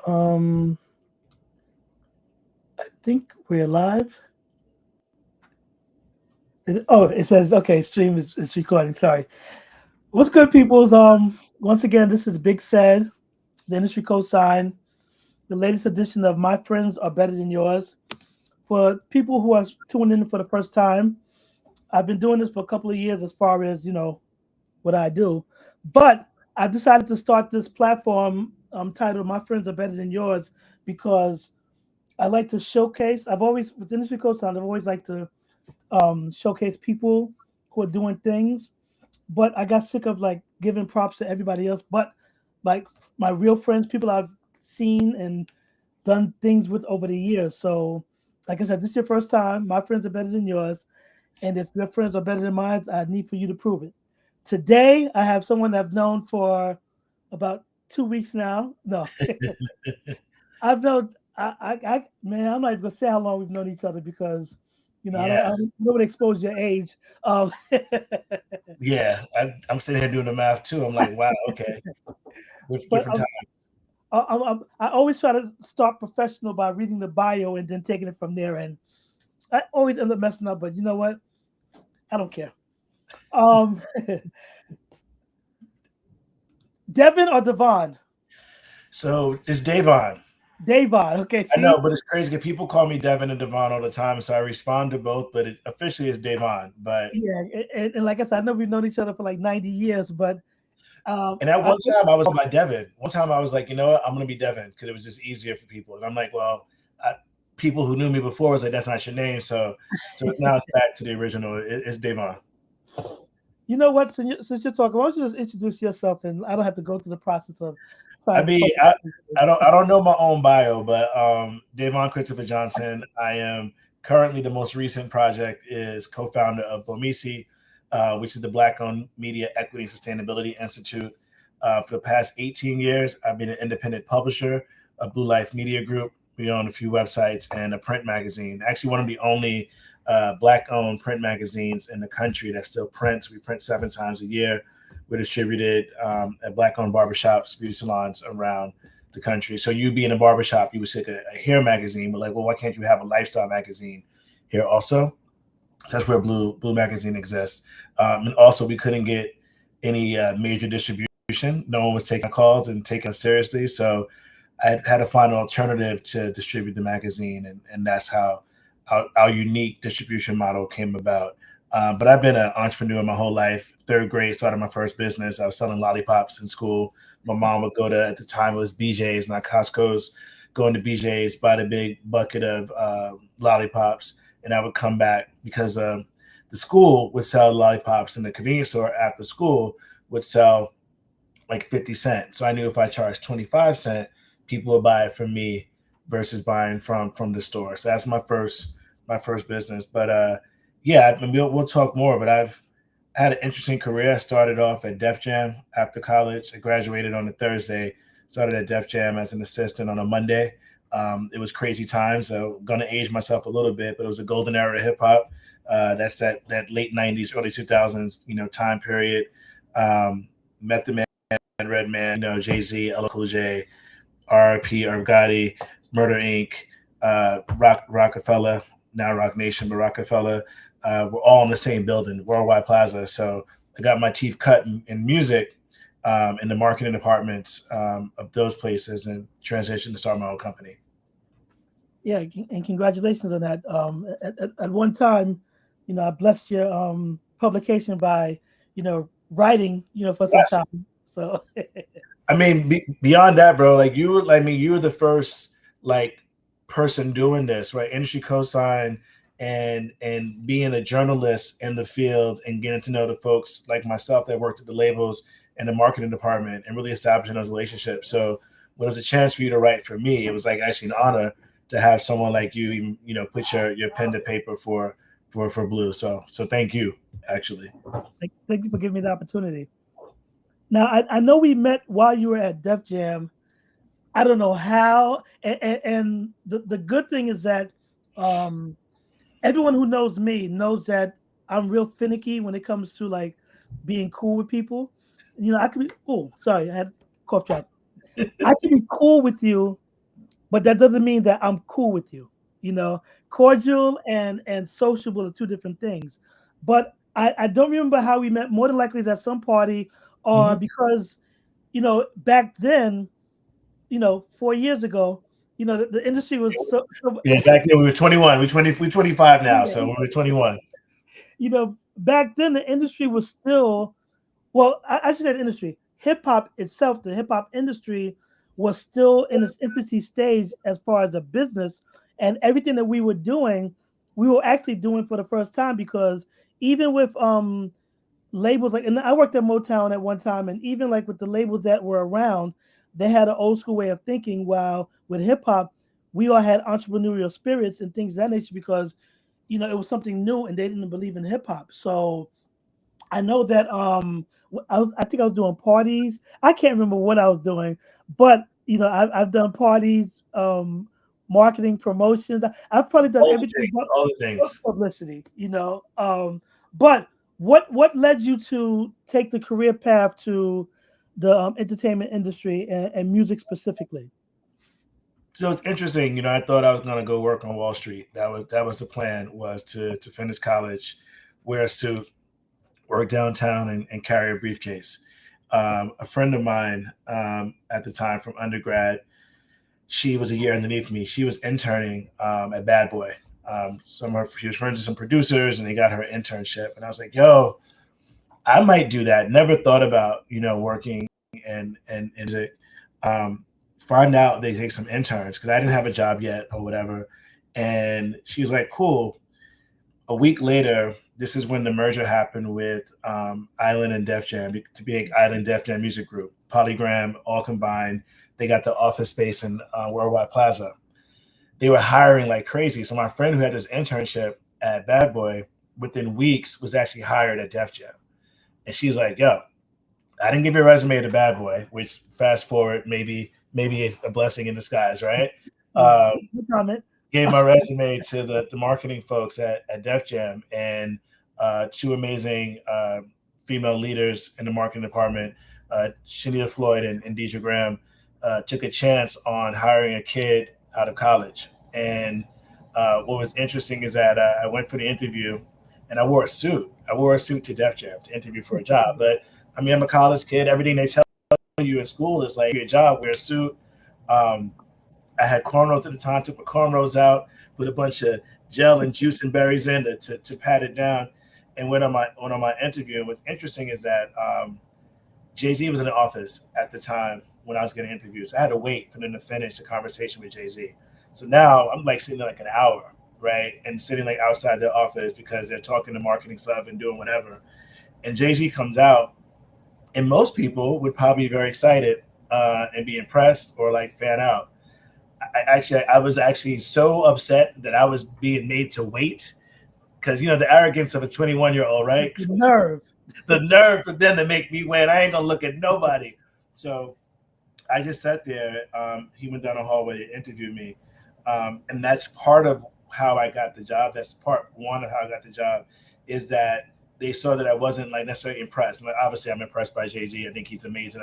Um, I think we're live. It says okay. Stream is recording. Sorry. What's good, peoples? Once again, this is BIGCED, the industry cosign, the latest edition of My Friends Are Better Than Yours. For people who are tuning in for the first time, I've been doing this for a couple of years as far as what I do, but I've decided to start this platform titled "My Friends Are Better Than Yours" because I like to showcase. I've always with industry cosign, I've always liked to showcase people who are doing things, but I got sick of like giving props to everybody else, but like my real friends, people I've seen and done things with over the years. So, like I said, this is your first time. My friends are better than yours, and if your friends are better than mine, I need for you to prove it. Today, I have someone I've known for about 2 weeks now. No, I've known. Man, I'm not even gonna say how long we've known each other because, I Yeah, don't want to expose your age. yeah. I'm sitting here doing the math too. I'm like, wow, okay, But different time. I always try to start professional by reading the bio and then taking it from there. And I always end up messing up, but you know what? I don't care. Um, Devon or Devon? So it's Davon. Davon. Okay, I know, see? but it's crazy. 'Cause people call me Devon and Devon all the time, so I respond to both. But it officially is Davon. But Yeah, and like I said, I know we've known each other for like 90 years, but and at I one time I was by Devon. One time I was like, you know what, I'm gonna be Devon because it was just easier for people. And I'm like, well, people who knew me before was like, that's not your name. So now it's back to the original. It's Davon. you know what? Since you're talking, why don't you just introduce yourself and I don't have to go through the process of I trying to mean, talk I, about I this. don't I don't know my own bio, but Devon Christopher Johnson. I am currently the most recent project is co-founder of BMeS, which is the Black-owned Media Equity and Sustainability Institute. For the past 18 years, I've been an independent publisher of Blue Life Media Group. We own a few websites and a print magazine. Actually, one of the only Black-owned print magazines in the country that still prints. We print 7 times a year. We're distributed at Black-owned barbershops, beauty salons around the country. So you be in a barbershop, you would see a hair magazine, but like, well, why can't you have a lifestyle magazine here also? So that's where Blue Magazine exists. And also, we couldn't get any major distribution. No one was taking calls and taking us seriously. So I had to find an alternative to distribute the magazine, and that's how our unique distribution model came about. But I've been an entrepreneur my whole life. Third grade, started my first business. I was selling lollipops in school. My mom would go to, at the time, it was BJ's, not Costco's, going to BJ's, buy the big bucket of lollipops, and I would come back because the school would sell lollipops, and the convenience store after school would sell like 50 cents. So I knew if I charged 25 cents, people would buy it from me versus buying from the store. So that's my first business. But yeah, I mean, we'll talk more. But I've had an interesting career. I started off at Def Jam after college. I graduated on a Thursday. Started at Def Jam as an assistant on a Monday. It was crazy times. So going to age myself a little bit, but it was a golden era of hip hop. That's that late '90s, early 2000s, time period. Met the man, Redman, Jay-Z, LL Cool J, RIP, Irv Gotti, Murder Inc., Rockefeller, now Rock Nation, but Rockefeller. We're all in the same building, Worldwide Plaza. So I got my teeth cut in music, in the marketing departments of those places, and transitioned to start my own company. Yeah, and congratulations on that. At one time, I blessed your publication by, writing, for some Yes. time. So I mean, beyond that, bro, like you were the first like person doing this, right? Industry cosign and being a journalist in the field and getting to know the folks like myself that worked at the labels and the marketing department and really establishing those relationships. So when it was a chance for you to write for me, it was like actually an honor to have someone like you even, put your pen to paper for Blue. So thank you, actually. thank you for giving me the opportunity. Now I know we met while you were at Def Jam. I don't know how, and the good thing is that um, everyone who knows me knows that I'm real finicky when it comes to like being cool with people. I could be. Oh, sorry, I had cough drop. I can be cool with you but that doesn't mean that I'm cool with you. You know, cordial and sociable are two different things. But I don't remember how we met. More than likely, it's at some party, or Mhm. because back then, 4 years ago, the industry was so Yeah, back then we were 21. We're 25 now, yeah, so we were 21. back then the industry was still, well, I should say the industry. Hip hop itself, the hip hop industry was still in its infancy stage as far as a business, and everything that we were doing, we were actually doing for the first time because even with labels like, and I worked at Motown at one time, and even like with the labels that were around, they had an old school way of thinking. While with hip hop, we all had entrepreneurial spirits and things of that nature because it was something new and they didn't believe in hip hop. So I know that I think I was doing parties. I can't remember what I was doing, but I've done parties, marketing, promotions. I've probably done All the everything things, but all the things. publicity. But what led you to take the career path to the entertainment industry and music specifically? So it's interesting, I thought I was gonna go work on Wall Street. That was the plan, was to finish college, wear a suit, work downtown, and carry a briefcase. A friend of mine at the time from undergrad, she was a year underneath me. She was interning at Bad Boy. She was friends with some producers, and they got her an internship. And I was like, "Yo, I might do that." Never thought about working and music. Um, find out they take some interns because I didn't have a job yet or whatever. And she was like, "Cool." A week later, this is when the merger happened with Island and Def Jam to be Island Def Jam Music Group. Polygram all combined. They got the office space in Worldwide Plaza. They were hiring like crazy. So my friend who had this internship at Bad Boy within weeks was actually hired at Def Jam. And she's like, "Yo, I didn't give your resume to Bad Boy," which fast forward, maybe a blessing in disguise, right? Yeah, Um, no comment. Gave my resume to the marketing folks at Def Jam, and two amazing female leaders in the marketing department, Shanita Floyd and Deidre Graham, took a chance on hiring a kid out of college. And what was interesting is that I went for the interview, and I wore a suit. I wore a suit to Def Jam to interview for a job. But I mean, I'm a college kid. Everything they tell you in school is like, your job, wear a suit. Um, I had cornrows at the time, took my cornrows out, put a bunch of gel and juice and berries in to pat it down, and went on my interview. And what's interesting is that Jay Z was in the office at the time when I was getting interviewed. So I had to wait for them to finish the conversation with Jay Z. So now I'm like sitting there like an hour, right, and sitting like outside their office because they're talking to marketing stuff and doing whatever. And Jay Z comes out, and most people would probably be very excited and be impressed or like fan out. I was actually so upset that I was being made to wait because the arrogance of a 21-year-old, right? The nerve. The nerve for them to make me wait. I ain't gonna look at nobody. So I just sat there. He went down the hallway to interview me, and that's part of how I got the job. That's part one of how I got the job, is that they saw that I wasn't like necessarily impressed. Like, obviously, I'm impressed by Jay Z. I think he's amazing.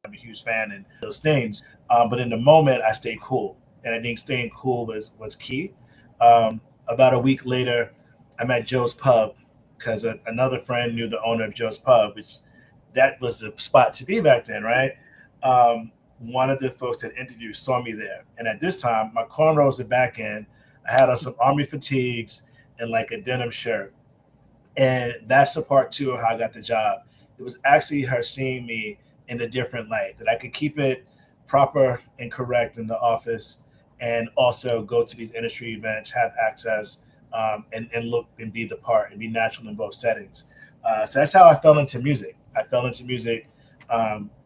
I'm a huge fan and those things. But in the moment, I stayed cool, and I think staying cool was key. About a week later, I'm at Joe's Pub because another friend knew the owner of Joe's Pub, which that was the spot to be back then, right? One of the folks that interviewed saw me there, and at this time, my cornrows are back in. I had on some army fatigues and like a denim shirt, and that's the part two of how I got the job. It was actually her seeing me in a different light, that I could keep it proper and correct in the office, and also go to these industry events, have access, and look and be the part and be natural in both settings. So that's how I fell into music. I fell into music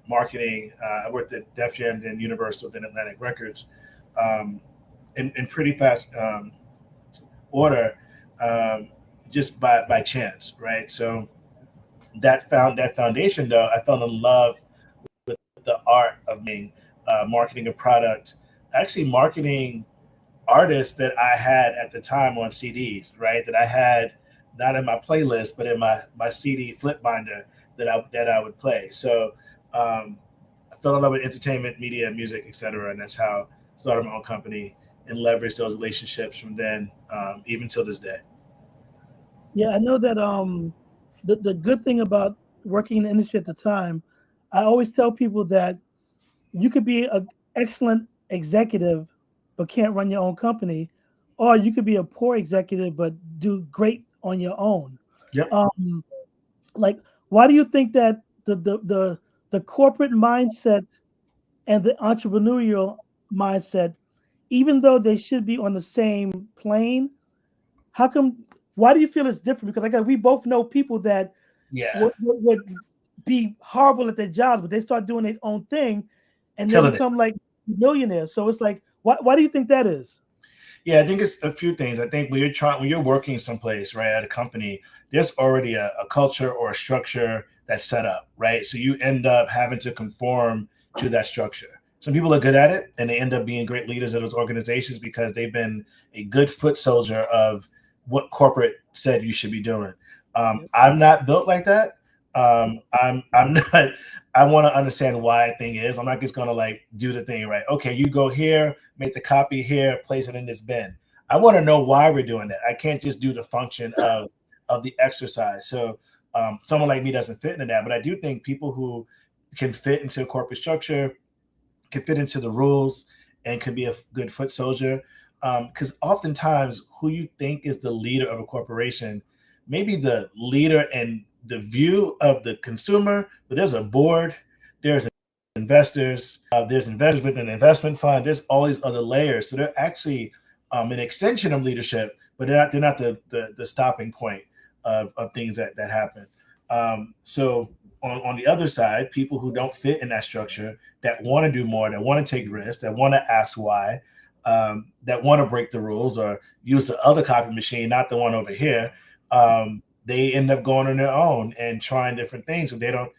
marketing. I worked at Def Jam, then Universal, then Atlantic Records, um, in pretty fast order, um, just by chance, right? So that foundation, though, I fell in love with the art of marketing a product, actually marketing artists that I had at the time on CDs, right? That I had not in my playlist, but in my CD flip binder that I would play. So I fell in love with entertainment, media, music, etc., and that's how started my own company, and leveraged those relationships from then, even till this day. Yeah, I know that the good thing about working in the industry at the time, I always tell people that you could be an excellent executive but can't run your own company, or you could be a poor executive but do great on your own. Yep. Um, like, why do you think that the corporate mindset and the entrepreneurial mindset, even though they should be on the same plane, how come? Why do you feel it's different? Because like we both know people that Yeah. would be horrible at their jobs, but they start doing their own thing, and they Killing it. become like millionaires. So it's like, why do you think that is? Yeah, I think it's a few things. I think when you're working someplace, right, at a company, there's already a culture or a structure that's set up, right? So you end up having to conform to that structure. Some people are good at it and they end up being great leaders of those organizations because they've been a good foot soldier of what corporate said you should be doing. Yep. I'm not built like that. I'm not. I want to understand why a thing is. I'm not just gonna like do the thing, right? Okay, you go here, make the copy here, place it in this bin. I want to know why we're doing that. I can't just do the function of the exercise. So someone like me doesn't fit into that. But I do think people who can fit into a corporate structure, can fit into the rules, and can be a good foot soldier. Because oftentimes, who you think is the leader of a corporation, maybe the leader and the view of the consumer, but there's a board, there's investors, there's investors with an investment fund, there's all these other layers. So they're actually an extension of leadership, but they're not the stopping point of things that happen. So on the other side, people who don't fit in that structure, that want to do more, that want to take risks, that want to ask why, that want to break the rules or use the other copy machine, not the one over here. They end up going on their own and trying different things. So they don't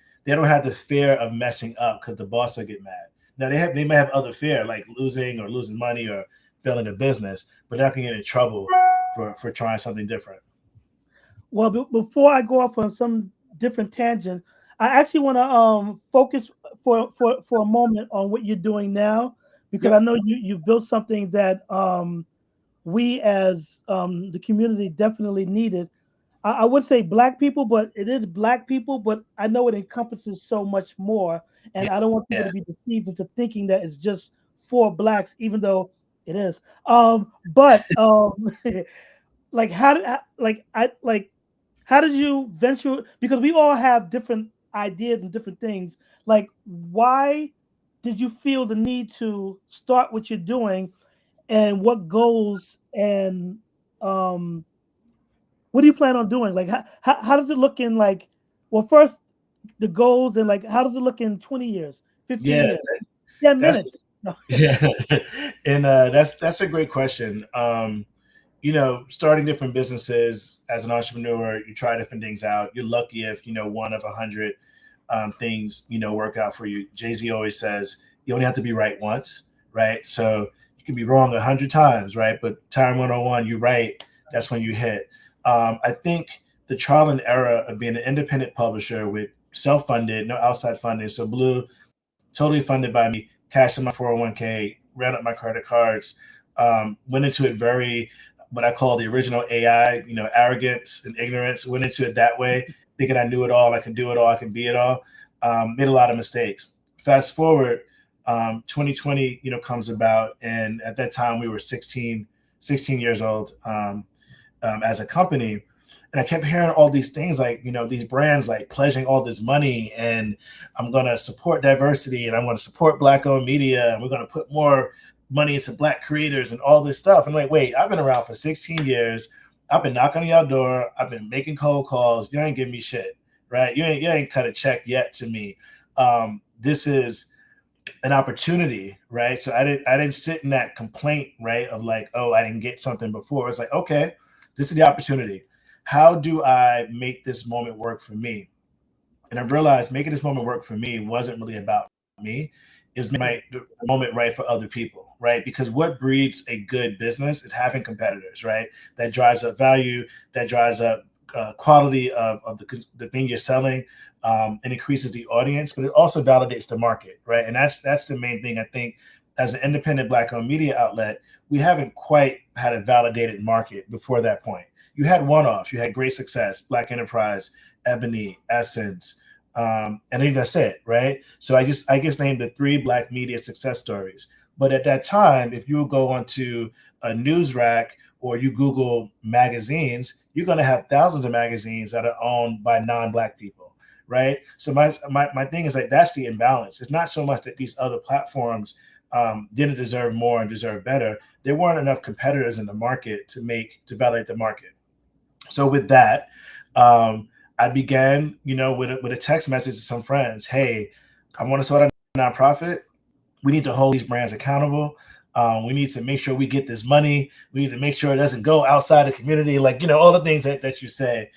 have the fear of messing up because the boss will get mad. Now they may have other fear like losing money or failing a business, but they're not gonna get in trouble for trying something different. Well, before I go off on some different tangent, I actually want to focus for a moment on what you're doing now, because I Yep. know you've built something that we as the community definitely needed. I would say black people, but it is black people, but I know it encompasses so much more. And I don't want people Yeah. to be deceived into thinking that it's just for blacks, even though it is. But like how did like I like how did you venture, because we all have different ideas and different things. Like, why did you feel the need to start what you're doing, and what goals and um what do you plan on doing? Like, how does it look in, like, well, first the goals, and like how does it look in 20 years, 15 Yeah. years, 10 That's minutes? No. yeah, and that's a great question. Starting different businesses as an entrepreneur, you try different things out. You're lucky if one of 100 things work out for you. Jay-Z always says you only have to be right once, right? So you can be wrong 100 times, right? But time 101, you're right. That's when you hit. I think the trial and error of being an independent publisher with self-funded, no outside funding. So Blue, totally funded by me, cashed in my 401k, ran up my credit cards, went into it very, what I call the original AI, arrogance and ignorance, went into it that way, thinking I knew it all, I can do it all, I can be it all. Made a lot of mistakes. Fast forward, 2020, comes about. And at that time we were 16 years old as a company. And I kept hearing all these things like, these brands like pledging all this money, and I'm going to support diversity, and I'm going to support Black owned media, and we're going to put more money into Black creators and all this stuff. I'm like, wait, I've been around for 16 years. I've been knocking on your door. I've been making cold calls. You ain't giving me shit, right? You ain't cut a check yet to me. This is an opportunity, right? So I didn't sit in that complaint, right, of like, oh, I didn't get something before. It's like, okay, this is the opportunity. How do I make this moment work for me? And I realized making this moment work for me wasn't really about me. It was the moment right for other people, right? Because what breeds a good business is having competitors, right? That drives up value, that drives up quality of the thing you're selling, and increases the audience, but it also validates the market, right? And that's the main thing I think as an independent Black-owned media outlet, we haven't quite had a validated market before that point. You had one-offs, you had Great Success, Black Enterprise, Ebony, Essence, and I think that's it, right? So I just named the 3 Black media success stories. But at that time, if you go onto a news rack or you Google magazines, you're going to have thousands of magazines that are owned by non-Black people, right? So my thing is like, that's the imbalance. It's not so much that these other platforms didn't deserve more and deserve better. There weren't enough competitors in the market to validate the market. So with that, I began, with a text message to some friends. Hey, I want to start a nonprofit. We need to hold these brands accountable. We need to make sure we get this money. We need to make sure it doesn't go outside the community. Like, all the things that you say,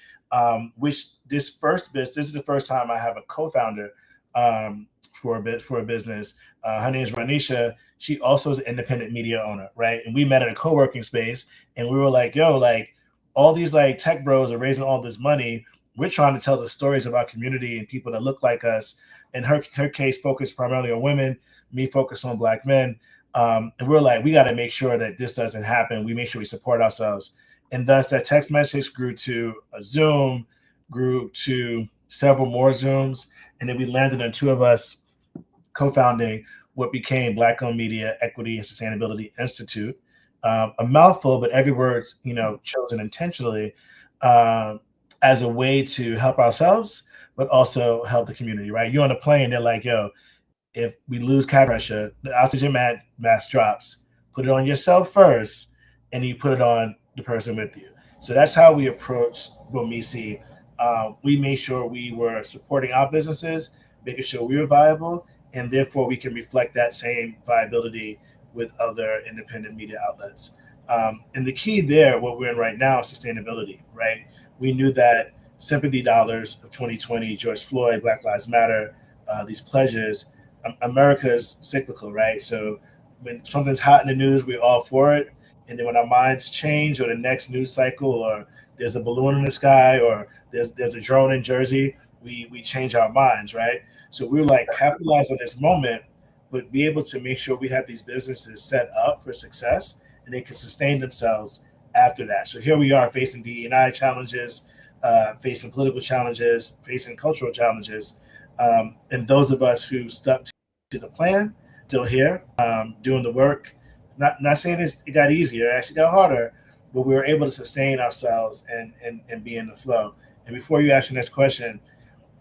which this is the first time I have a co-founder for a business. Her name is Ranisha. She also is an independent media owner, right? And we met at a co-working space, and we were like, yo, like, all these like tech bros are raising all this money. We're trying to tell the stories of our community and people that look like us. And her case focused primarily on women, me focused on Black men. And we're like, we got to make sure that this doesn't happen. We make sure we support ourselves. And thus that text message grew to a Zoom, grew to several more Zooms. And then we landed on 2 of us co-founding what became Black-owned Media Equity and Sustainability Institute. A mouthful, but every word's chosen intentionally as a way to help ourselves, but also help the community. Right? You're on a plane, they're like, "Yo, if we lose cabin pressure, the oxygen mask drops. Put it on yourself first, and you put it on the person with you." So that's how we approached BMeS. We made sure we were supporting our businesses, making sure we were viable, and therefore we can reflect that same viability with other independent media outlets. And the key there, what we're in right now, is sustainability, right? We knew that sympathy dollars of 2020, George Floyd, Black Lives Matter, these pledges, America's cyclical, right? So when something's hot in the news, we're all for it. And then when our minds change, or the next news cycle, or there's a balloon in the sky, or there's a drone in Jersey, we change our minds, right? So we're like, capitalize on this moment, but be able to make sure we have these businesses set up for success and they can sustain themselves after that. So here we are facing DEI challenges, facing political challenges, facing cultural challenges. And those of us who stuck to the plan, still here, doing the work. Not saying it got easier, it actually got harder, but we were able to sustain ourselves and be in the flow. And before you ask your next question,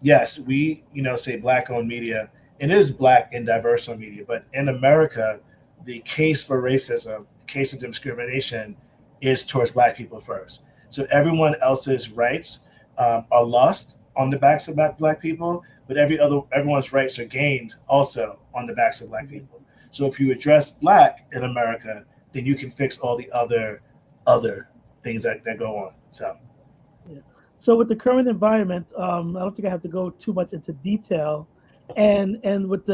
yes, we say Black-owned media. It is Black and diverse-owned media, but in America, the case for racism, the case for discrimination, is towards Black people first. So everyone else's rights are lost on the backs of Black people, but everyone's rights are gained also on the backs of Black people. So if you address Black in America, then you can fix all the other things that go on. So. Yeah. So with the current environment, I don't think I have to go too much into detail, and with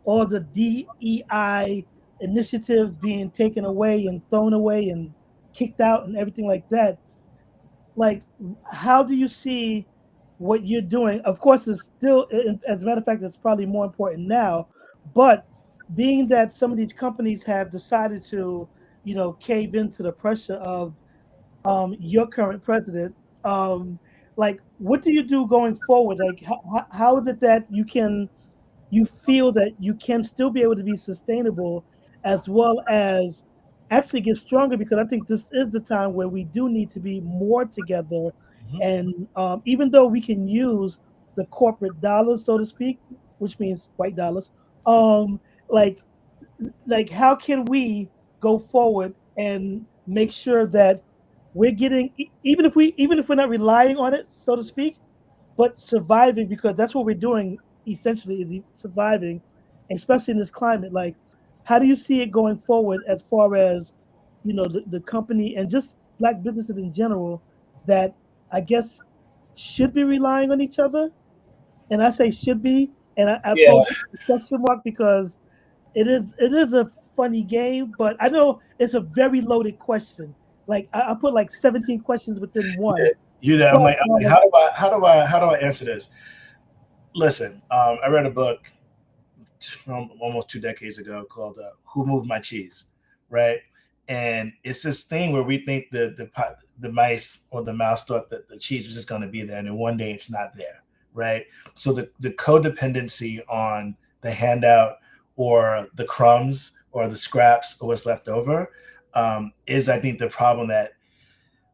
all the DEI initiatives being taken away and thrown away and kicked out and everything like that, like, how do you see what you're doing? Of course, it's still, as a matter of fact, it's probably more important now, but being that some of these companies have decided to, cave into the pressure of your current president, like, what do you do going forward? Like, how is it that you feel that you can still be able to be sustainable, as well as actually get stronger? Because I think this is the time where we do need to be more together. Mhm. And even though we can use the corporate dollars, so to speak, which means white dollars, um, like how can we go forward and make sure that we're getting, even if we're not relying on it, so to speak, but surviving, because that's what we're doing essentially, is surviving, especially in this climate. Like, how do you see it going forward, as far as the company and just Black businesses in general, that I guess should be relying on each other? And I say should be, and I Yeah. pose a question mark, because it is a funny game, but I know it's a very loaded question. Like, I put like 17 questions within one. I'm But like, how do I answer this? Listen, I read a book from almost 2 decades ago called "Who Moved My Cheese," right? And it's this thing where we think the mice or the mouse thought that the cheese was just going to be there, and then one day it's not there, right? So the codependency on the handout or the crumbs or the scraps or what's left over is, I think, the problem that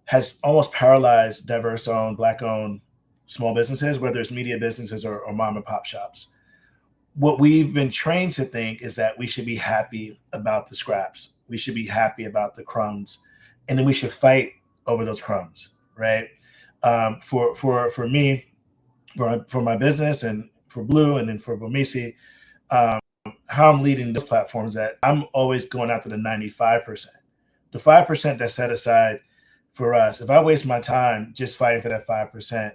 has almost paralyzed diverse-owned, Black-owned small businesses, whether it's media businesses or mom and pop shops. What we've been trained to think is that we should be happy about the scraps. We should be happy about the crumbs, and then we should fight over those crumbs, right? For me, for my business, and for Blue, and then for BMeS, how I'm leading those platforms, that I'm always going after the 95%, the 5% that's set aside for us. If I waste my time just fighting for that 5%,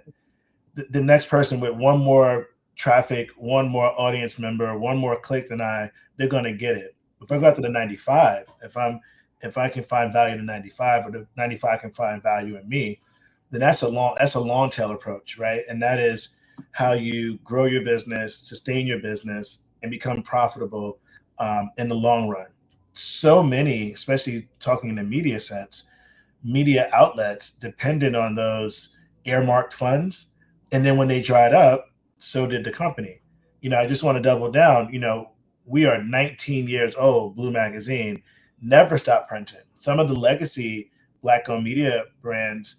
the next person with one more traffic, one more audience member, one more click than they're going to get it. If I go after the 95, if I can find value in the 95, or the 95 can find value in me, then that's a long tail approach, right? And that is how you grow your business, sustain your business, and become profitable in the long run. So many, especially talking in the media sense, media outlets depended on those earmarked funds, and then when they dried up, so did the company. I just want to double down. We are 19 years old. Bleu Magazine never stopped printing. Some of the legacy Black-owned media brands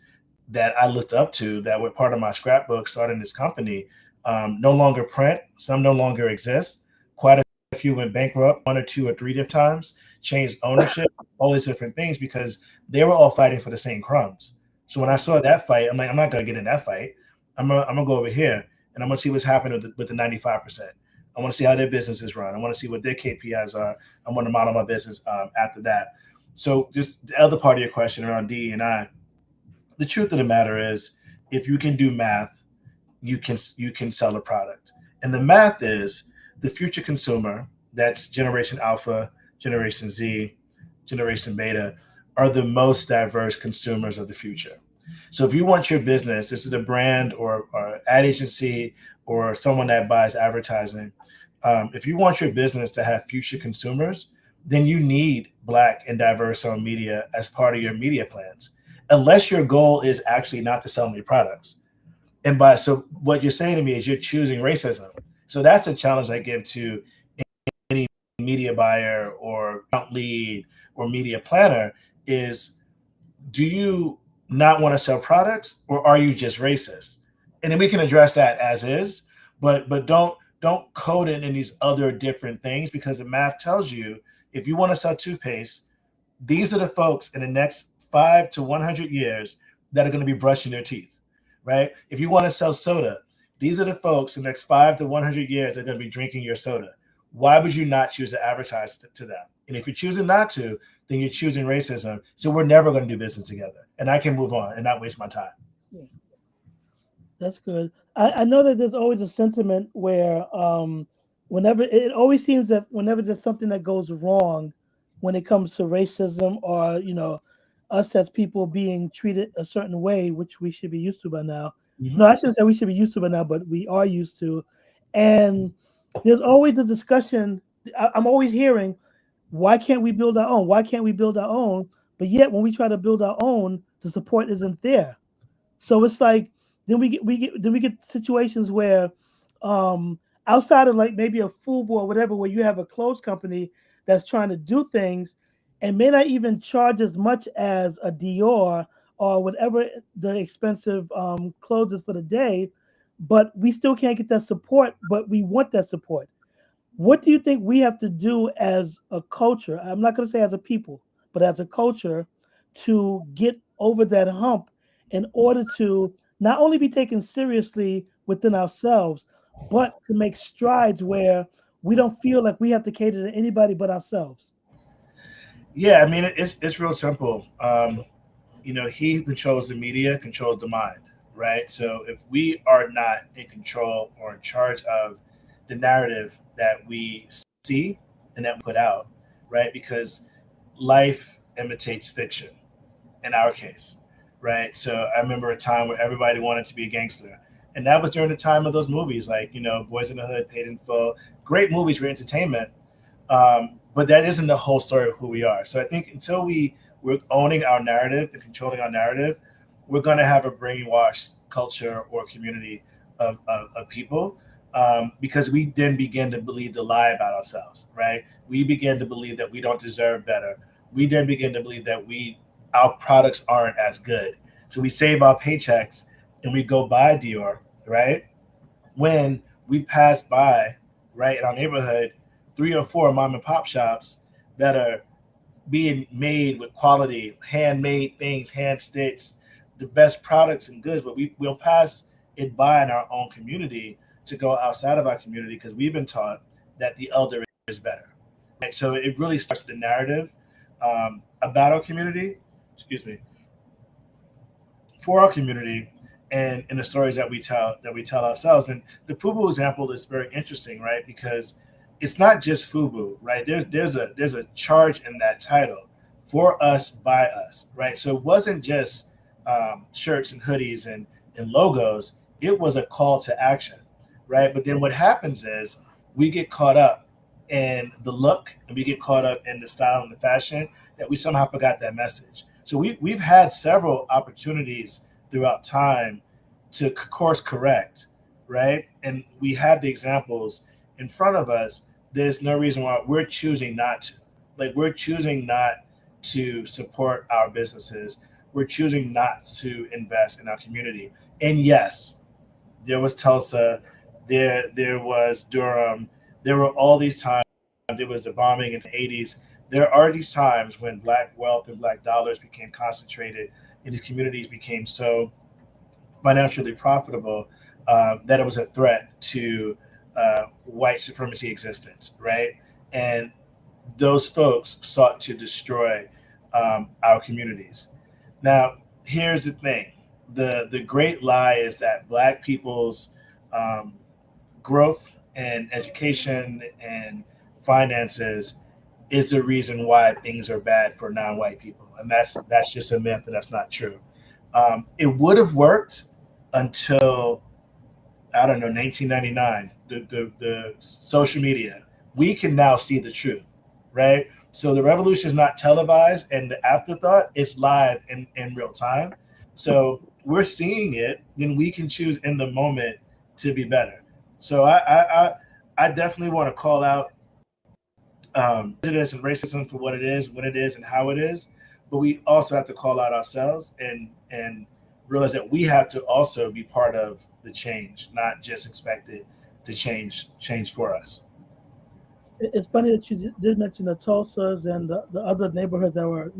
that I looked up to, that were part of my scrapbook starting this company, no longer print. Some no longer exist. Quite a few went bankrupt 1 or 2 or 3 different times, changed ownership, all these different things, because they were all fighting for the same crumbs. So when I saw that fight, I'm like, I'm not going to get in that fight. I'm gonna go over here, and I'm gonna see what's happening with the 95%. I want to see how their business is run. I want to see what their KPIs are. I want to model my business after that. So just the other part of your question around DE&I, the truth of the matter is, if you can do math, you can sell a product. And the math is, the future consumer, that's Generation Alpha, Generation Z, Generation Beta, are the most diverse consumers of the future. So if you want your business, this is a brand or ad agency or someone that buys advertising, if you want your business to have future consumers, then you need Black and diverse-owned media as part of your media plans, unless your goal is actually not to sell any products. So what you're saying to me is you're choosing racism. So that's a challenge I give to any media buyer or account lead or media planner is, do you not want to sell products, or are you just racist? And then we can address that as is, but don't code it in these other different things, because the math tells you, if you want to sell toothpaste, these are the folks in the next 5 to 100 years that are going to be brushing their teeth, right? If you want to sell soda, these are the folks in the next 5 to 100 years that are going to be drinking your soda. Why would you not choose to advertise to them? And if you're choosing not to, then you're choosing racism. So we're never going to do business together. And I can move on and not waste my time. Yeah, that's good. I know that there's always a sentiment where whenever it always seems that whenever there's something that goes wrong when it comes to racism, or us as people being treated a certain way, which we should be used to by now. Mm-hmm. No, I shouldn't say we should be used to by now, but we are used to. And there's always a discussion. I'm always hearing, why can't we build our own? Why can't we build our own? But yet, when we try to build our own, the support isn't there. So it's like, then we get situations where, outside of like maybe a FUBU or whatever, where you have a clothes company that's trying to do things and may not even charge as much as a Dior or whatever the expensive clothes is for the day, but we still can't get that support. But we want that support. What do you think we have to do as a culture? I'm not going to say as a people, but as a culture, to get over that hump in order to not only be taken seriously within ourselves, but to make strides where we don't feel like we have to cater to anybody but ourselves? Yeah, I mean, it's real simple. He who controls the media controls the mind, right? So if we are not in control or in charge of the narrative that we see and that we put out, right? Because life imitates fiction in our case, right? So I remember a time where everybody wanted to be a gangster, And that was during the time of those movies, like, Boys in the Hood, Paid in Full, great movies for entertainment. But that isn't the whole story of who we are. So I think until we're owning our narrative and controlling our narrative, we're going to have a brainwashed culture or community of people, because we then begin to believe the lie about ourselves, right? We begin to believe that we don't deserve better. We then begin to believe that our products aren't as good. So we save our paychecks and we go buy Dior, right? When we pass by, right, in our neighborhood, 3 or 4 mom and pop shops that are being made with quality, handmade things, hand stitched, the best products and goods, but we'll pass it by in our own community to go outside of our community because we've been taught that the elder is better. Right? So it really starts the narrative about our community, excuse me, for our community, and the stories that we tell ourselves. And the FUBU example is very interesting, right? Because it's not just FUBU, right? There's a charge in that title, for us by us, right? So it wasn't just shirts and hoodies and logos. It was a call to action, right? But then what happens is we get caught up in the look and we get caught up in the style and the fashion that we somehow forgot that message. So we've had several opportunities throughout time to course correct, right? And we have the examples in front of us. There's no reason why we're choosing not to. Like, we're choosing not to support our businesses. We're choosing not to invest in our community. And yes, there was Tulsa, there was Durham, there were all these times. There was the bombing in the 80s. There are these times when black wealth and black dollars became concentrated and these communities became so financially profitable that it was a threat to white supremacy existence, right? And those folks sought to destroy our communities. Now, here's the thing: the great lie is that black people's um, growth and education and finances is the reason why things are bad for non-white people, and that's just a myth, and that's not true. It would have worked until, I don't know, 1999, the social media. We can now see the truth, right? So the revolution is not televised, and the afterthought is live in real time. So we're seeing it, then we can choose in the moment to be better. So I definitely want to call out prejudice and racism for what it is, when it is, and how it is. But we also have to call out ourselves and realize that we have to also be part of the change, not just expect it to change for us. It's funny that you did mention the Tulsas and the other neighborhoods that were,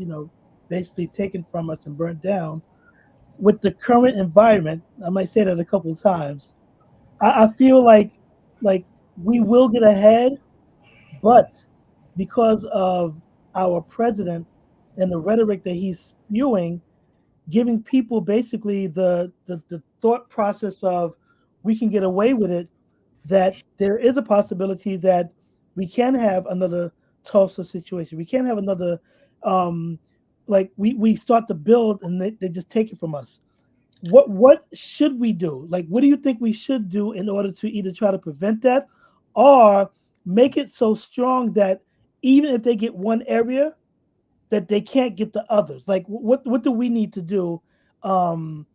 basically taken from us and burnt down. With the current environment, I might say that a couple of times. I feel like we will get ahead, but because of our president and the rhetoric that he's spewing, giving people basically the thought process of we can get away with it, that there is a possibility that we can have another Tulsa situation. We can have another, um, like we start to build and they just take it from us. What should we do? Like, what do you think we should do in order to either try to prevent that or make it so strong that even if they get one area, that they can't get the others? Like, what do we need to do? Um,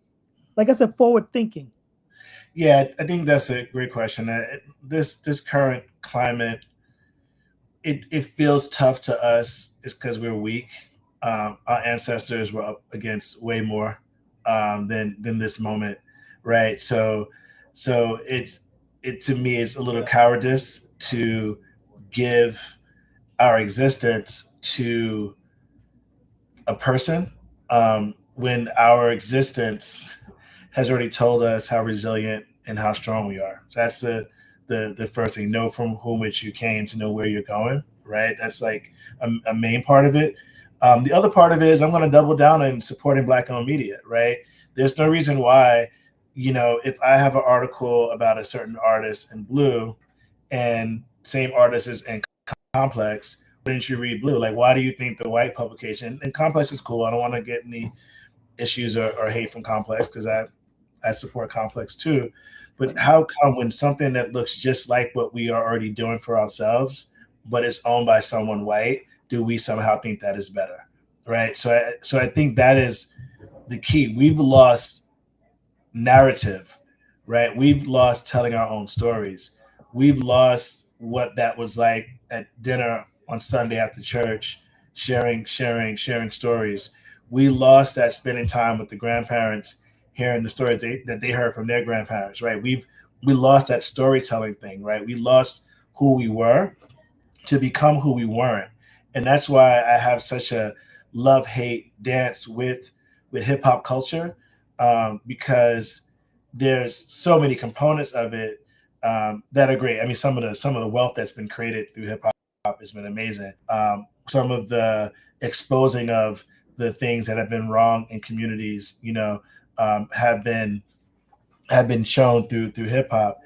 like I said, forward thinking. Yeah, I think that's a great question. This current climate, it feels tough to us. It's because we're weak. Our ancestors were up against way more than this moment, right? So it to me is a little cowardice to give our existence to a person when our existence has already told us how resilient and how strong we are. So that's the first thing. Know from whom which you came to know where you're going. Right. That's like a main part of it. The other part of it is I'm going to double down in supporting Black-owned media. Right. There's no reason why, if I have an article about a certain artist in Blue, and same artist is in Complex, wouldn't you read Blue? Like, why do you think the white publication and Complex is cool? I don't want to get any issues or hate from Complex because I support Complex too. But how come when something that looks just like what we are already doing for ourselves, but it's owned by someone white, do we somehow think that is better? Right. So I think that is the key. We've lost narrative, right? We've lost telling our own stories. We've lost what that was like at dinner on Sunday after church, sharing stories. We lost that spending time with the grandparents, hearing the stories that they heard from their grandparents, right? We lost that storytelling thing, right? We lost who we were to become who we weren't. And that's why I have such a love hate dance with hip hop culture, because there's so many components of it that are great. I mean, some of the wealth that's been created through hip hop has been amazing. Some of the exposing of the things that have been wrong in communities, have been shown through hip hop,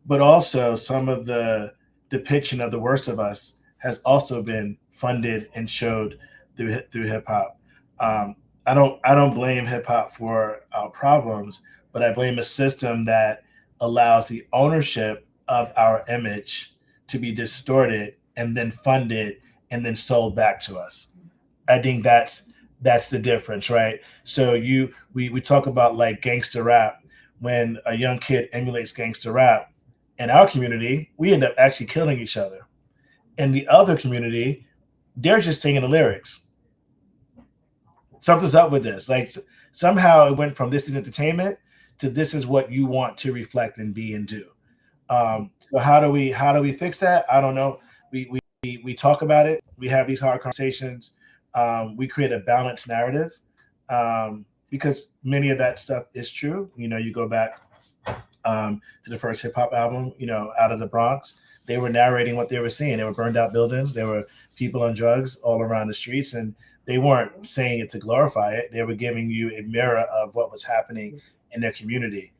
but also some of the depiction of the worst of us has also been funded and showed through hip hop. Um, I don't blame hip hop for our problems, but I blame a system that allows the ownership of our image to be distorted and then funded and then sold back to us. I think that's the difference, right? So we talk about like gangster rap. When a young kid emulates gangster rap, in our community, we end up actually killing each other. In the other community, they're just singing the lyrics. Something's up with this. Like somehow it went from this is entertainment to this is what you want to reflect and be and do. So how do we fix that? I don't know. We talk about it. We have these hard conversations. We create a balanced narrative, because many of that stuff is true. You go back to the first hip hop album, out of the Bronx. They were narrating what they were seeing. They were burned out buildings. There were people on drugs all around the streets, and they weren't saying it to glorify it. They were giving you a mirror of what was happening in their community,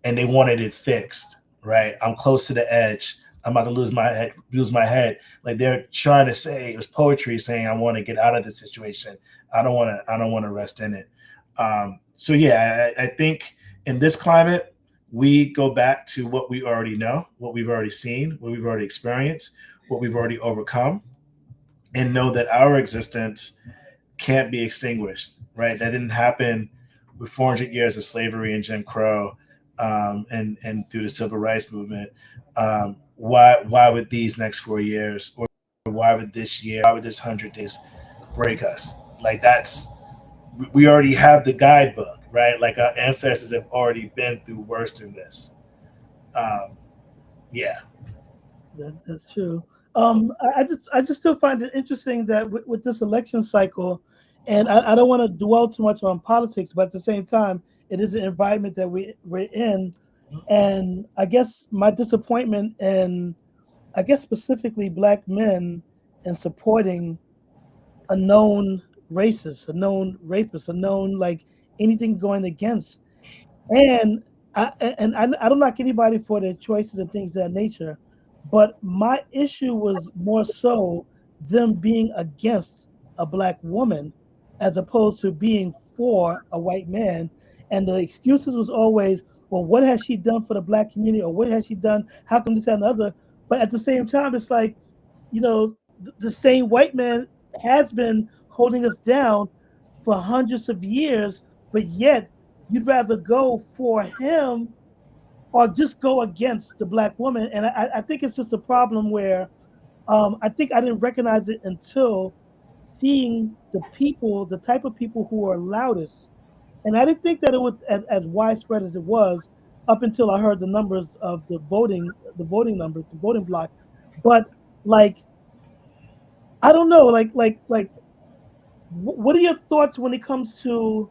and they wanted it fixed. Right? I'm close to the edge. I'm about to lose my head. Lose my head. Like they're trying to say it was poetry saying, "I want to get out of this situation. I don't want to. I don't want to rest in it." So yeah, I think in this climate, we go back to what we already know, what we've already seen, what we've already experienced, what we've already overcome, and know that our existence can't be extinguished. Right? That didn't happen with 400 years of slavery and Jim Crow, and through the civil rights movement. Why would these next 4 years, or why would this year, why would this 100 days break us? Like we already have the guidebook, right? Like our ancestors have already been through worse than this. Um, yeah. That's true. I just still find it interesting that with this election cycle, and I don't want to dwell too much on politics, but at the same time, it is an environment that we're in, and I guess my disappointment in, I guess specifically black men in supporting a known racist, a known rapist, a known like anything going against. And I don't knock anybody for their choices and things of that nature, but my issue was more so them being against a black woman as opposed to being for a white man. And the excuses was always, well, what has she done for the black community, or what has she done? How come this and the other? But at the same time, it's like, the same white man has been holding us down for hundreds of years, but yet you'd rather go for him or just go against the black woman. And I think it's just a problem where I think I didn't recognize it until seeing the type of people who are loudest. And I didn't think that it was as widespread as it was up until I heard the numbers of the voting numbers, the voting block. But like, I don't know, like, what are your thoughts when it comes to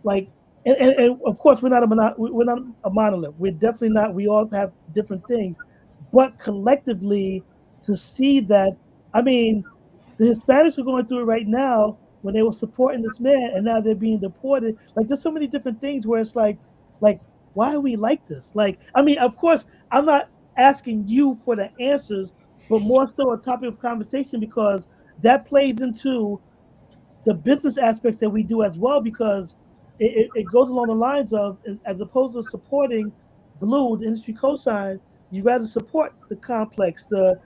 like, and of course we're not a monolith. We're definitely not. We all have different things, but collectively to see that, I mean, the Hispanics are going through it right now when they were supporting this man, and now they're being deported. Like there's so many different things where it's like why are we like this? Like, I mean, of course, I'm not asking you for the answers, but more so a topic of conversation because that plays into the business aspects that we do as well because it goes along the lines of, as opposed to supporting Blue, the industry cosign, you rather support the complex, the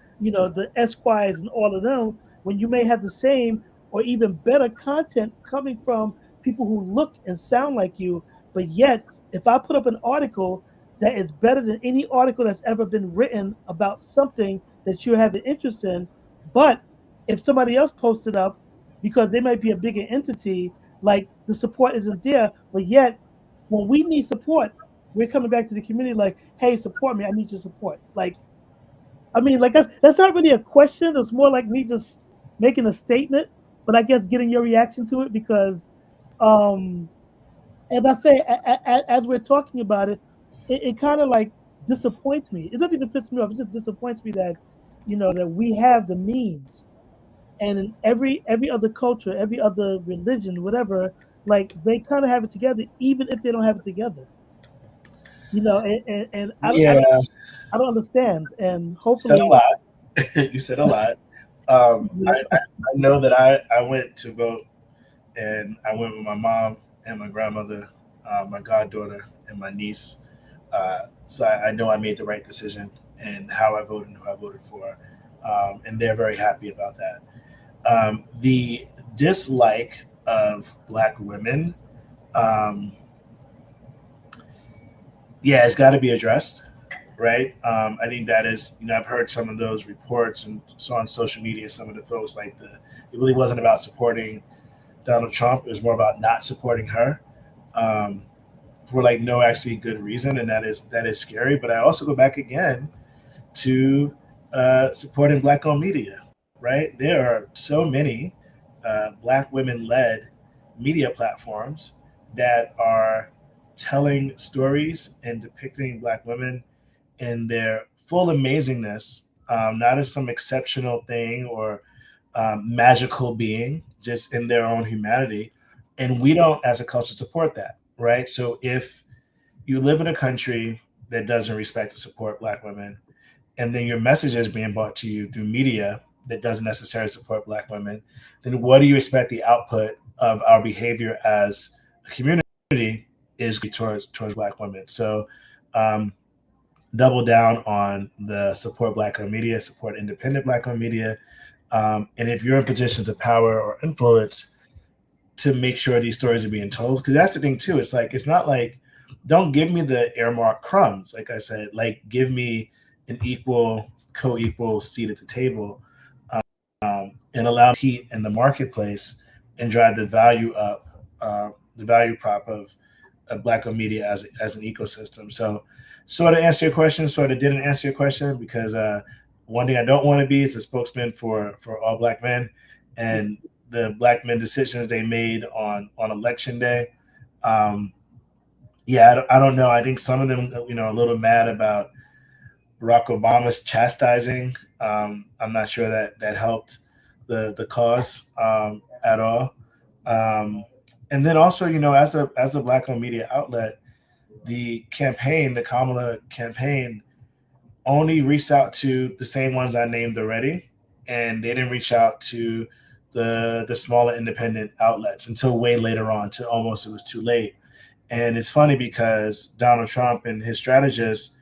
Esquires and all of them, when you may have the same or even better content coming from people who look and sound like you. But yet, if I put up an article that is better than any article that's ever been written about something that you have an interest in, but if somebody else posts it up because they might be a bigger entity, like the support isn't there. But yet, when we need support, we're coming back to the community like, hey, support me. I need your support. Like, I mean, like that's not really a question. It's more like me just making a statement. But I guess getting your reaction to it because, um, as I say, as we're talking about it, it kind of like disappoints me. It doesn't even piss me off. It just disappoints me that, that we have the means, and in every other culture, every other religion, whatever, like they kind of have it together, even if they don't have it together. And Yeah, I don't understand. And you said a hopefully, lot. You said a lot. I know that I went to vote, and I went with my mom and my grandmother, my goddaughter, and my niece. So I know I made the right decision and how I voted and who I voted for, and they're very happy about that. The dislike of black women, um, yeah, it's got to be addressed, right? I think that is, I've heard some of those reports and saw on social media some of the folks like it really wasn't about supporting Donald Trump. It was more about not supporting her, um, for like no actually good reason, and that is scary. But I also go back again to supporting black-owned media, right? There are so many black women-led media platforms that are telling stories and depicting black women in their full amazingness, not as some exceptional thing or magical being, just in their own humanity. And we don't, as a culture, support that, right? So if you live in a country that doesn't respect and support black women, and then your message is being brought to you through media that doesn't necessarily support black women, then what do you expect the output of our behavior as a community is towards black women? So um, double down on the support black owned media, support independent black owned media, and if you're in positions of power or influence, to make sure these stories are being told. Because that's the thing too. It's like, it's not like, don't give me the earmark crumbs. Like I said, like give me an equal, co-equal seat at the table, and allow me to compete in the marketplace and drive the value up, the value prop of black owned media as an ecosystem. So sort of answer your question, sort of didn't answer your question, because one thing I don't want to be is a spokesman for all black men, and the black men decisions they made on election day. Um, yeah, I don't know. I think some of them, a little mad about Barack Obama's chastising. I'm not sure that helped the cause at all. Um, and then also, as a black owned media outlet, the Kamala campaign, only reached out to the same ones I named already, and they didn't reach out to the smaller independent outlets until way later on, to almost it was too late. And it's funny because Donald Trump and his strategists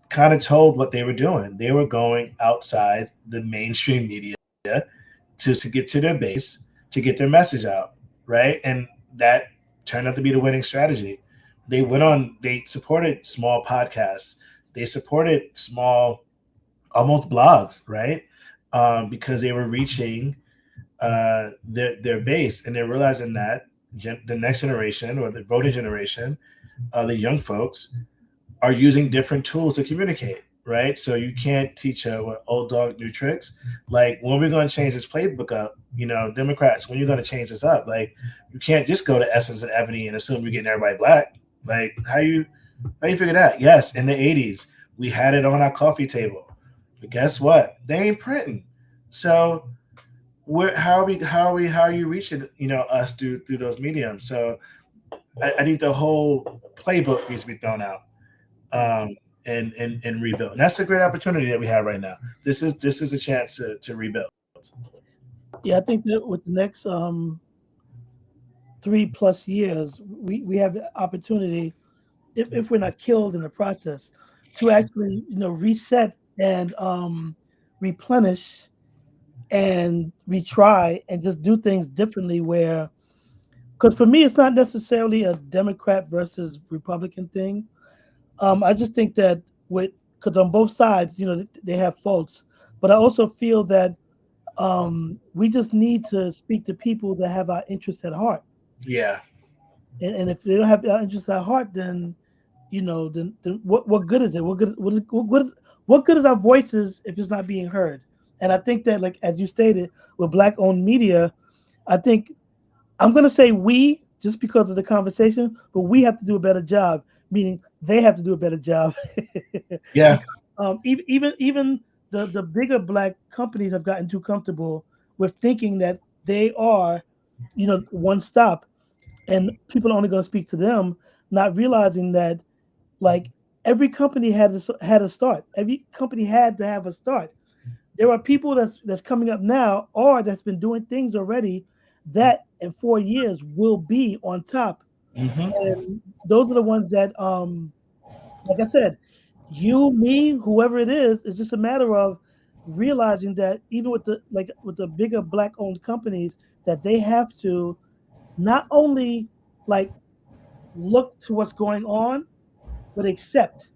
kind of told what they were doing. They were going outside the mainstream media to get to their base, to get their message out, right? And that turned out to be the winning strategy. They supported small podcasts, they supported small, almost blogs, right? Because they were reaching their base, and they're realizing that the next generation, or the voting generation, the young folks, are using different tools to communicate, right? So you can't teach a old dog new tricks. Like, when we're going to change this playbook up, Democrats, when you're going to change this up, like, you can't just go to Essence and Ebony and assume you're getting everybody black. Like, how you figure that? Yes, in the '80s, we had it on our coffee table, but guess what? They ain't printing. So how are you reaching us through those mediums? So I think the whole playbook needs to be thrown out, and rebuild. And that's a great opportunity that we have right now. This is a chance to rebuild. yeah, I think that with the next 3+ years, we have the opportunity, if we're not killed in the process, to actually reset and replenish and retry and just do things differently. Where, because for me, it's not necessarily a Democrat versus Republican thing. I just think that with because on both sides, they have faults, but I also feel that we just need to speak to people that have our interests at heart. Yeah. And if they don't have our interests at heart, then then what good is it? What good is our voices if it's not being heard? And I think that, like as you stated, with black owned media, I think I'm gonna say we just because of the conversation, but we have to do a better job. Meaning they have to do a better job. Yeah. Because even the bigger black companies have gotten too comfortable with thinking that they are, one stop, and people are only going to speak to them, not realizing that, like, every company had a start. Every company had to have a start. There are people that's coming up now or that's been doing things already that in 4 years will be on top. Hmm. And those are the ones that, like I said, you, me, whoever it is, it's just a matter of realizing that even with the bigger black owned companies, that they have to not only, like, look to what's going on, but accept.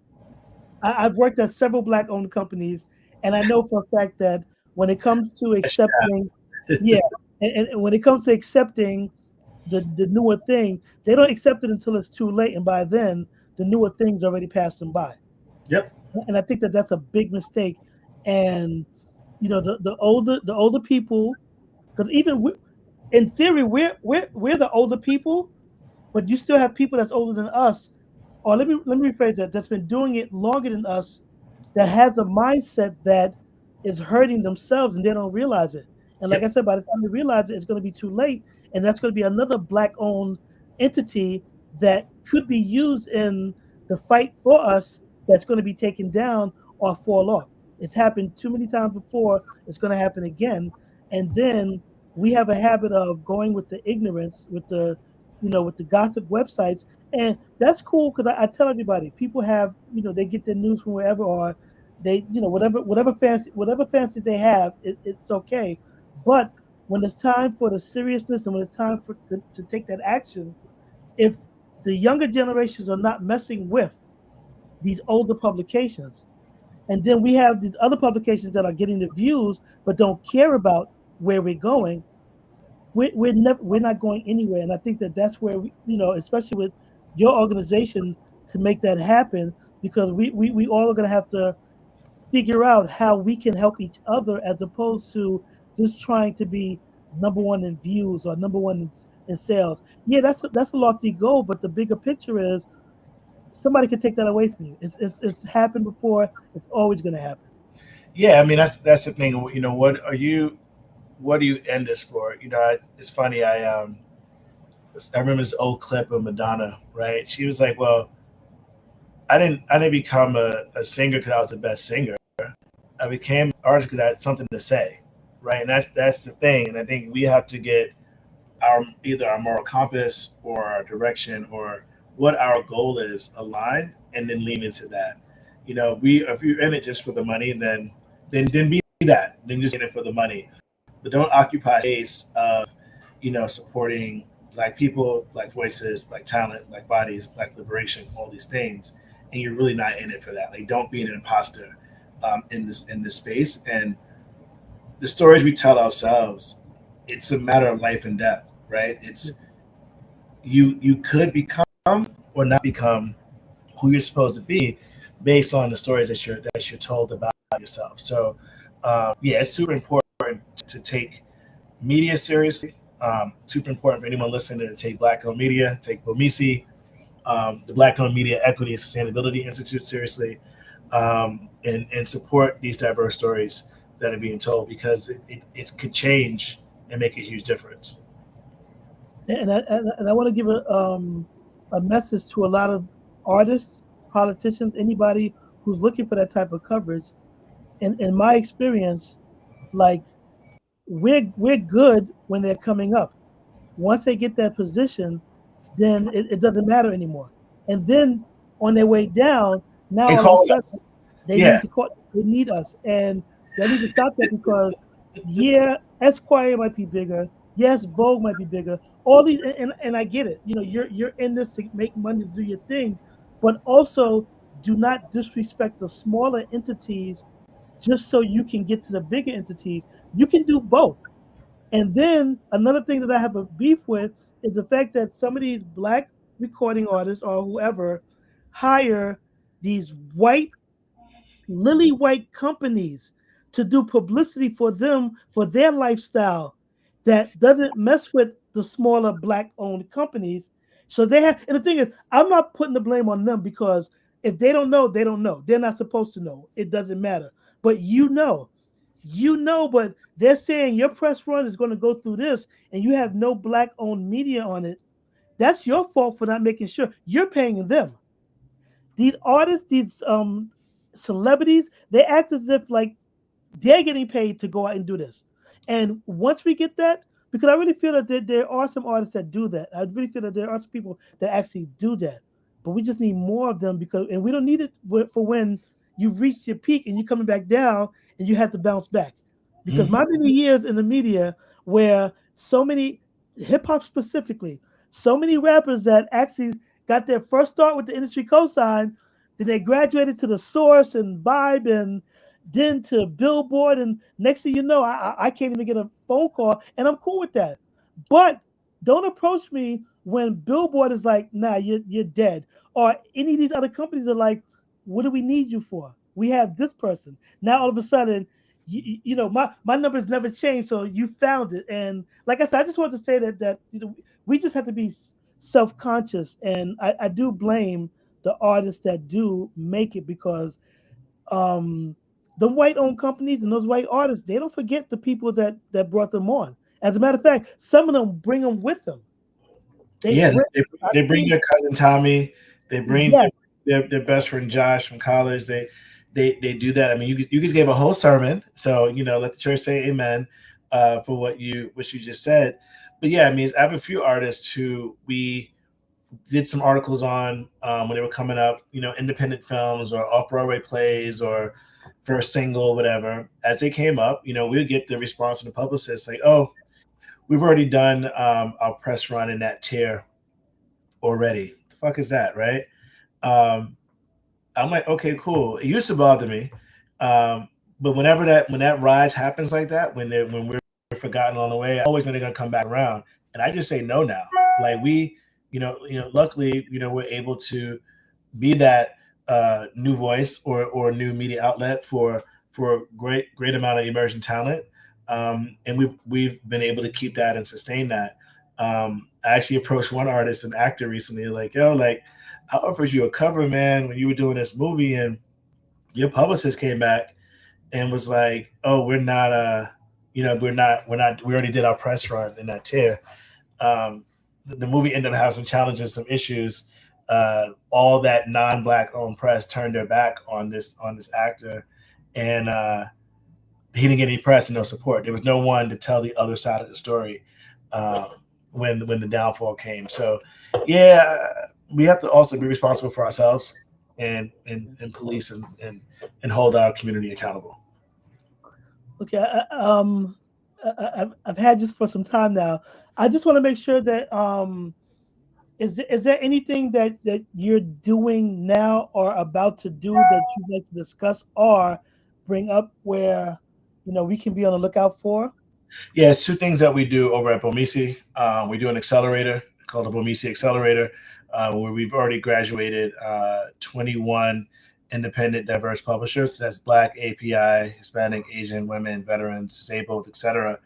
I've worked at several black owned companies, and I know for a fact that when it comes to accepting, yeah, and when it comes to accepting the newer thing, they don't accept it until it's too late, and by then the newer things already passed them by. Yep. And I think that that's a big mistake. And the older people, because even in theory we're the older people, but you still have people that's older than us, or let me rephrase that, that's been doing it longer than us, that has a mindset that is hurting themselves and they don't realize it. And like Yep. I said, by the time they realize it, it's going to be too late, and that's going to be another black-owned entity that could be used in the fight for us. That's going to be taken down or fall off. It's happened too many times before. It's going to happen again, and then we have a habit of going with the ignorance, with the gossip websites, and that's cool because I tell everybody, people have, they get their news from wherever, or they, whatever fancies they have, it's okay. But when it's time for the seriousness and when it's time to take that action, if the younger generations are not messing with these older publications, and then we have these other publications that are getting the views but don't care about where we're going, we're not going anywhere. And I think that that's where especially with your organization, to make that happen, because we all are going to have to figure out how we can help each other, as opposed to just trying to be number one in views or number one in sales. Yeah, that's a lofty goal, but the bigger picture is somebody can take that away from you. It's happened before. It's always going to happen. Yeah. I mean, that's the thing. What do you end this for? It's funny. I remember this old clip of Madonna. Right. She was like, "Well, I didn't become a singer because I was the best singer. I became an artist because I had something to say." Right. And that's the thing. And I think we have to get our either our moral compass or our direction or what our goal is aligned, and then lean into that. We if you're in it just for the money, then be that. Then just in it for the money, but don't occupy space of supporting black people, black voices, black talent, black bodies, black liberation, all these things, and you're really not in it for that. Like, don't be an imposter in this space. And the stories we tell ourselves, it's a matter of life and death, right? It's you could become or not become who you're supposed to be based on the stories that you're told about yourself. So yeah, it's super important to take media seriously. Super important for anyone listening to take black owned media, take BMeS, the Black Owned Media Equity and Sustainability Institute seriously, and support these diverse stories that are being told, because it could change and make a huge difference. And I want to give a message to a lot of artists, politicians, anybody who's looking for that type of coverage. In my experience, like, we're good when they're coming up. Once they get that position, then it doesn't matter anymore. And then on their way down, now They all of a call sudden us. they Yeah. need to call, they need us, and they need to stop that because yeah, Esquire might be bigger, yes, Vogue might be bigger. All these, and I get it. You know, you're in this to make money to do your things, but also do not disrespect the smaller entities just so you can get to the bigger entities. You can do both. And then another thing that I have a beef with is the fact that some of these black recording artists or whoever hire these white, lily white companies to do publicity for them for their lifestyle that doesn't mess with the smaller black owned companies. So they have, and the thing is, I'm not putting the blame on them because if they don't know, they don't know. They're not supposed to know. It doesn't matter. But but they're saying your press run is going to go through this and you have no black owned media on it. That's your fault for not making sure you're paying them. These artists, these celebrities, they act as if like they're getting paid to go out and do this. And once we get that, because I really feel that there are some artists that do that. I really feel that there are some people that actually do that. But we just need more of them because, and we don't need it for when you've reached your peak and you're coming back down and you have to bounce back. Because Mm-hmm. my many years in the media where so many, hip hop specifically, so many rappers that actually got their first start with the industry cosign, then they graduated to the source and vibe and then to Billboard, and next thing you know, I can't even get a phone call, and I'm cool with that. But don't approach me when Billboard is like, "Nah, you're dead," or any of these other companies are like, "What do we need you for? We have this person." Now all of a sudden, you know, my numbers never changed, so you found it. And like I said, I just want to say that you know, we just have to be self conscious, and I do blame the artists that do make it because um, the white owned companies and those white artists, they don't forget the people that brought them on. As a matter of fact, some of them bring them with them. They Yeah, bring, I've they bring seen, their cousin Tommy. They bring yes, their best friend Josh from college. They do that. I mean, you guys gave a whole sermon, so you know, let the church say amen for what you just said. But yeah, I mean, I have a few artists who we did some articles on when they were coming up. You know, independent films or off Broadway plays or first single, whatever. As they came up, you know, we would get the response from the publicist like, "Oh, we've already done our press run in that tier already. The fuck is that, right?" Um, I'm like, okay, cool. It used to bother me, but when that rise happens like that, when we're forgotten on the way, I always know they're gonna come back around, and I just say no now. Like luckily, you know, we're able to be that new voice or new media outlet for a great amount of emerging talent, and we've been able to keep that and sustain that. I actually approached one artist, an actor, recently, like, yo, like, I offered you a cover, man, when you were doing this movie, and your publicist came back and was like, "Oh, we're not, you know, we're not, we already did our press run in that tier." The movie ended up having some challenges, some issues. All that non-black owned press turned their back on this actor, and he didn't get any press and no support. There was no one to tell the other side of the story um, when the downfall came. So, yeah, we have to also be responsible for ourselves and police and hold our community accountable. okay. I've had this for some time now. I just want to make sure that is there anything that you're doing now or about to do that you'd like to discuss or bring up where you know we can be on the lookout for? Yeah, it's two things that we do over at BMeS. We do an accelerator called the BMeS Accelerator, where we've already graduated 21 independent, diverse publishers. So that's Black, API, Hispanic, Asian, women, veterans, disabled, etc.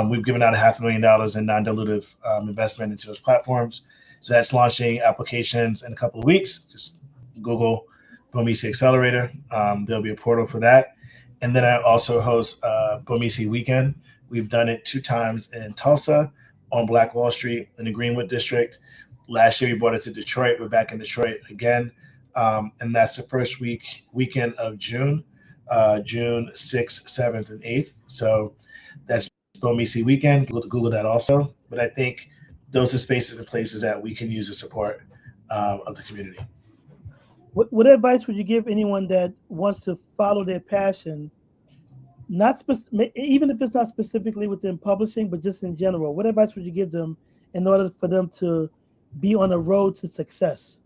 We've given out $500,000 in non-dilutive investment into those platforms. So that's launching applications in a couple of weeks. Just Google BMeS Accelerator. There'll be a portal for that. And then I also host BMeS Weekend. We've done it 2 times in Tulsa, on Black Wall Street, in the Greenwood District. Last year we brought it to Detroit. We're back in Detroit again, and that's the first weekend of June, June 6th, 7th, and 8th. So that's BMeS Weekend. Google that also. But I think those are spaces and places that we can use to support of the community. What advice would you give anyone that wants to follow their passion, not even if it's not specifically within publishing, but just in general? What advice would you give them in order for them to be on a road to success?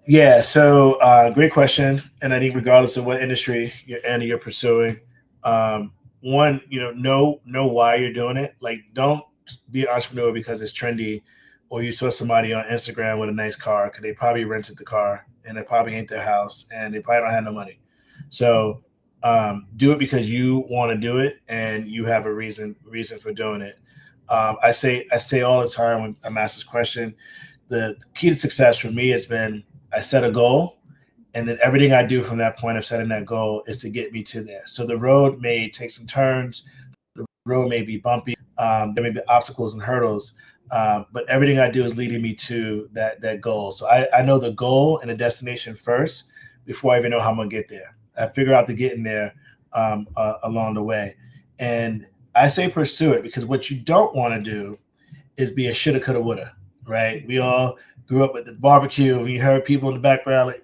Yeah, so great question. And I think regardless of what industry you're in or you're pursuing, one, know why you're doing it. Like, don't be an entrepreneur because it's trendy, or you saw somebody on Instagram with a nice car, because they probably rented the car and it probably ain't their house and they probably don't have no money. So do it because you want to do it and you have a reason for doing it. I say all the time when I'm asked this question, the key to success for me has been I set a goal, and then everything I do from that point of setting that goal is to get me to there. So the road may take some turns, the road may be bumpy, there may be obstacles and hurdles, but everything I do is leading me to that goal. So I know the goal and the destination first before I even know how I'm gonna get there. I figure out the getting there along the way, and I say pursue it, because what you don't want to do is be a shoulda, coulda, woulda, right? We all grew up at the barbecue and you heard people in the background, like,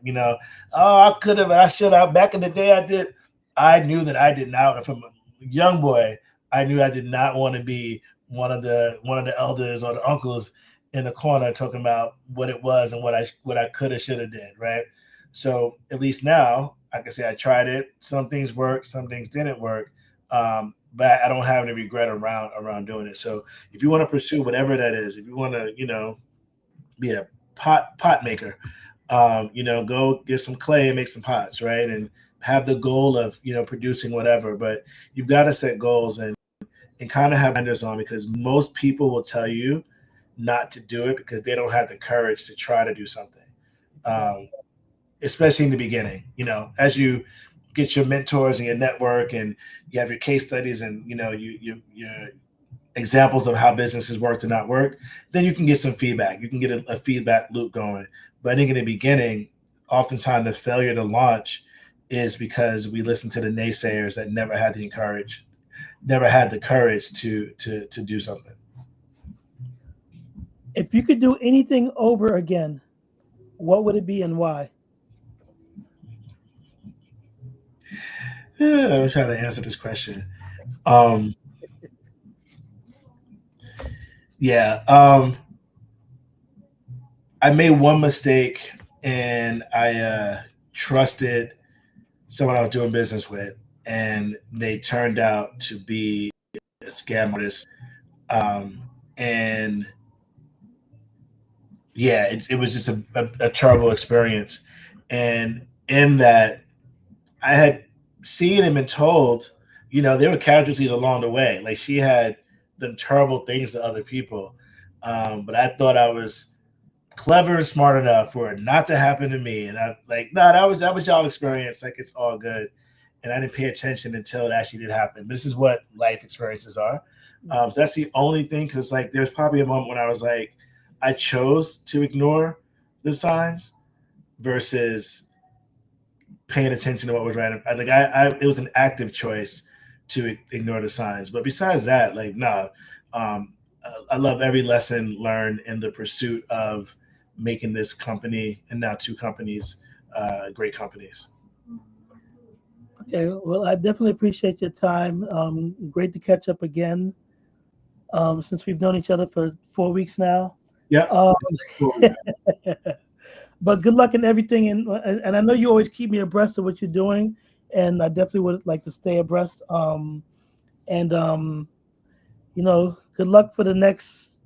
oh, I could have, I should have. Back in the day, I did. I knew that I did not. From a young boy, I knew I did not want to be one of the elders or the uncles in the corner talking about what it was and what I could have, should have did, right? So at least now, I can say I tried it. Some things worked, some things didn't work. But I don't have any regret around doing it. So if you want to pursue whatever that is, if you want to, be a pot maker, go get some clay and make some pots, right? And have the goal of, producing whatever. But you've got to set goals and kind of have blinders on, because most people will tell you not to do it because they don't have the courage to try to do something. Especially in the beginning, as you get your mentors and your network and you have your case studies and, your examples of how businesses work to not work, then you can get some feedback. You can get a feedback loop going. But I think in the beginning, oftentimes the failure to launch is because we listen to the naysayers that never had the courage to do something. If you could do anything over again, what would it be and why? Yeah, I'm trying to answer this question. Um, yeah, I made one mistake, and I trusted someone I was doing business with, and they turned out to be a scam artist. Um, and yeah, it was just a terrible experience. And in that, I had seen and been told, there were casualties along the way. Like, she had done terrible things to other people. But I thought I was clever and smart enough for it not to happen to me. And I'm like, no, that was y'all experience. Like, it's all good. And I didn't pay attention until it actually did happen. But this is what life experiences are. So that's the only thing. Because, like, there's probably a moment when I was like, I chose to ignore the signs versus paying attention to what was right. It was an active choice to ignore the signs. But besides that, like, no, I love every lesson learned in the pursuit of making this company, and now two companies, great companies. Okay, well, I definitely appreciate your time. Great to catch up again. Since we've known each other for 4 weeks now. Yeah. Um, but good luck in everything, and I know you always keep me abreast of what you're doing, and I definitely would like to stay abreast. And good luck for the next,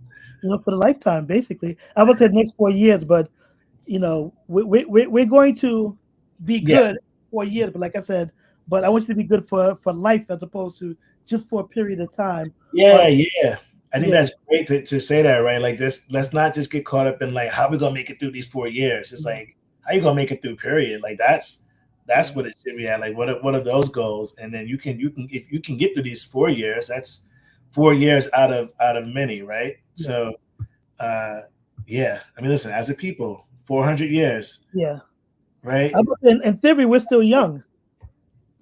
for the lifetime, basically. I would say the next 4 years, but we're going to be Yeah. good 4 years. But like I said, but I want you to be good for life as opposed to just for a period of time. Yeah. Yeah. I think Yeah. that's great to say that, right? Like, this, let's not just get caught up in, like, how we gonna make it through these 4 years. It's like, how you gonna make it through, period. Like, that's what it should be at. Like, what are those goals? And then you can if you can get through these 4 years, that's 4 years out of many, right? Yeah. So yeah. I mean, listen, as a people, 400 years, Yeah. right? In theory, we're still young.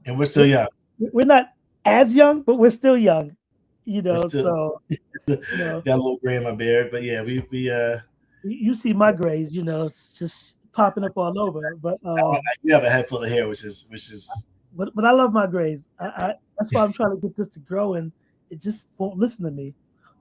And we're still young. We're not as young, but we're still young. I still So got you know, a little gray in my beard, but yeah, we you see my grays, it's just popping up all over. you have a head full of hair, which is But I love my grays. That's why I'm trying to get this to grow, and it just won't listen to me.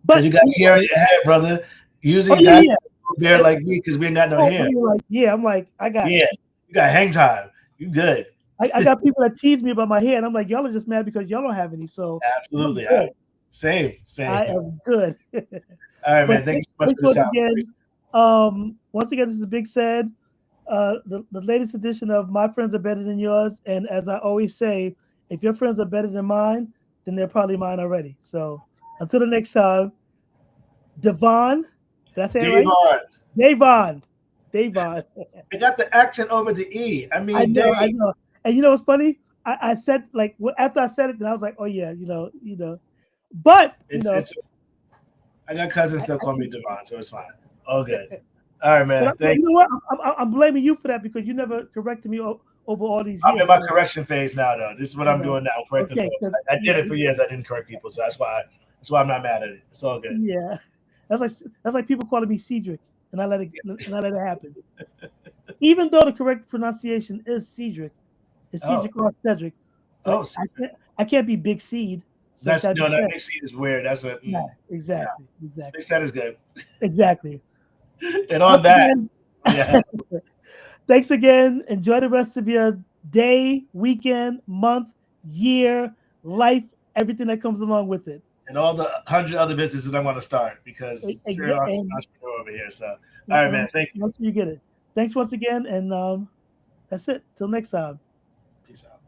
because But you got hair on your head, brother. oh Usually yeah, guys yeah. beard like me because we ain't got no Oh, hair. like yeah, I'm like Yeah, you got hang time. You good? I got people that tease me about my hair, and I'm like, y'all are just mad because y'all don't have any. So I'm Absolutely. good. Same, I same. am good. All right, But man. Thank you so much thanks for the once sound. again. Once again, this is BIGCED, the latest edition of My Friends Are Better Than Yours. And as I always say, if your friends are better than mine, then they're probably mine already. So until the next time, Devon, did I say it right? Devon. Devon. Devon. I got the accent over the E. I I mean, know, I Dave. know. And you know what's funny? I said like after I said it, then I was like, oh yeah, But It's. I got cousins that I call me think, Devon, so it's fine. All good. All right, man. but Thank you know you. what? I'm blaming you for that because you never corrected me over all these I'm in years. my So correction phase now, though. This is what you I'm know, doing now. I'm correcting okay, folks. I did it for years. I didn't correct people, so that's why I'm not mad at it. It's all good. yeah, that's like people calling me Cedric, and I let it happen. Even though the correct pronunciation is Cedric, it's Oh, Cedric or Cedric, but oh, see, I can't be Big Seed, so it's that's got to be no, that Cedric. big C is weird. That's a Yeah, yeah. exactly, Big exactly, set is good. exactly. And on Once that, again, yeah, thanks again. Enjoy the rest of your day, weekend, month, year, life, everything that comes along with it. and all the 100 other businesses I'm going to start because serial And entrepreneur over here. So, all right, man. Thank you. once you get it. Thanks once again, and that's it. Till next time. Peace out.